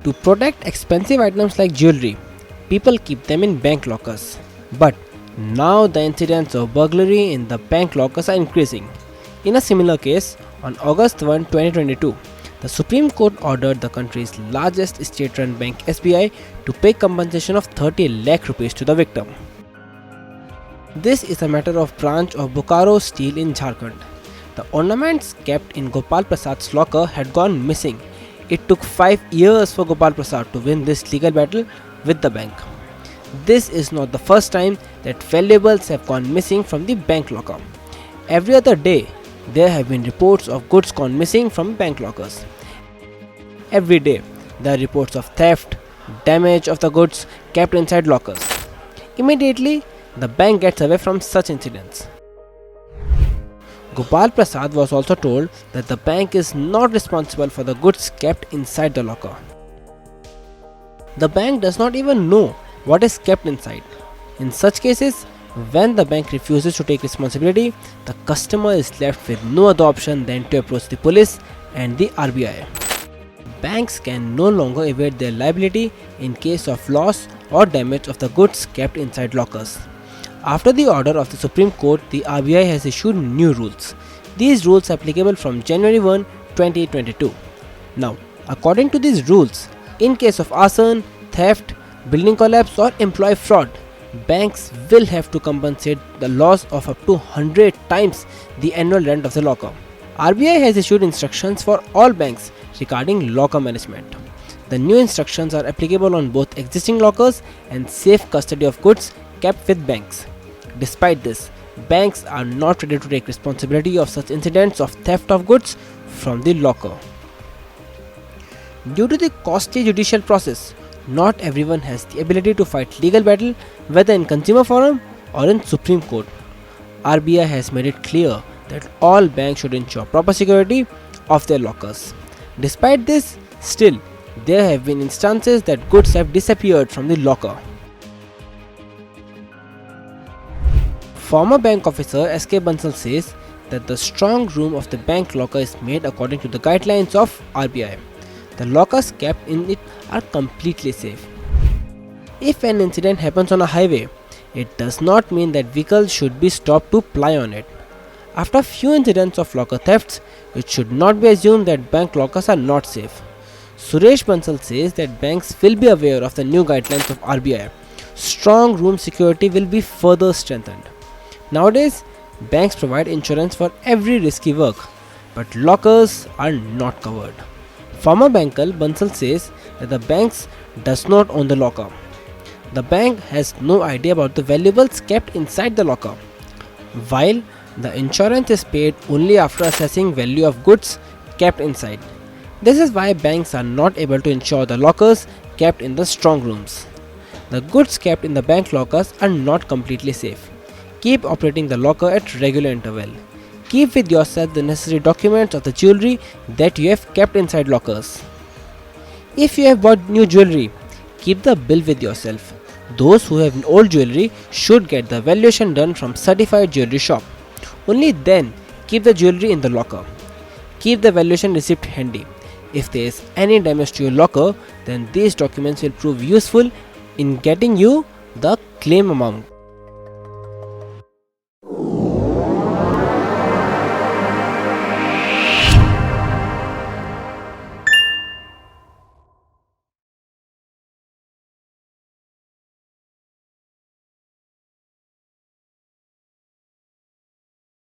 To protect expensive items like jewelry, people keep them in bank lockers. But now the incidents of burglary in the bank lockers are increasing. In a similar case, on August 1, 2022, the Supreme Court ordered the country's largest state-run bank SBI to pay compensation of 30 lakh rupees to the victim. This is a matter of branch of Bokaro Steel in Jharkhand. The ornaments kept in Gopal Prasad's locker had gone missing. It took 5 years for Gopal Prasad to win this legal battle with the bank. This is not the first time that valuables have gone missing from the bank locker. Every other day, there have been reports of goods gone missing from bank lockers. Every day, there are reports of theft, damage of the goods kept inside lockers. Immediately, the bank gets away from such incidents. Gopal Prasad was also told that the bank is not responsible for the goods kept inside the locker. The bank does not even know what is kept inside. In such cases, when the bank refuses to take responsibility, the customer is left with no other option than to approach the police and the RBI. Banks can no longer evade their liability in case of loss or damage of the goods kept inside lockers. After the order of the Supreme Court, the RBI has issued new rules. These rules are applicable from January 1, 2022. Now, according to these rules, in case of arson, theft, building collapse or employee fraud, banks will have to compensate the loss of up to 100 times the annual rent of the locker. RBI has issued instructions for all banks regarding locker management. The new instructions are applicable on both existing lockers and safe custody of goods kept with banks. Despite this, banks are not ready to take responsibility of such incidents of theft of goods from the locker. Due to the costly judicial process, not everyone has the ability to fight legal battle whether in consumer forum or in Supreme Court. RBI has made it clear that all banks should ensure proper security of their lockers. Despite this, still, there have been instances that goods have disappeared from the locker. Former bank officer SK Bansal says that the strong room of the bank locker is made according to the guidelines of RBI. The lockers kept in it are completely safe. If an incident happens on a highway, it does not mean that vehicles should be stopped to ply on it. After few incidents of locker thefts, it should not be assumed that bank lockers are not safe. Suresh Bansal says that banks will be aware of the new guidelines of RBI. Strong room security will be further strengthened. Nowadays, banks provide insurance for every risky work, but lockers are not covered. Former banker Bansal says that the bank does not own the locker. The bank has no idea about the valuables kept inside the locker, while the insurance is paid only after assessing value of goods kept inside. This is why banks are not able to insure the lockers kept in the strong rooms. The goods kept in the bank lockers are not completely safe. Keep operating the locker at regular interval. Keep with yourself the necessary documents of the jewelry that you have kept inside lockers. If you have bought new jewelry, keep the bill with yourself. Those who have old jewelry should get the valuation done from certified jewelry shop. Only then keep the jewelry in the locker. Keep the valuation receipt handy. If there is any damage to your locker, then these documents will prove useful in getting you the claim amount.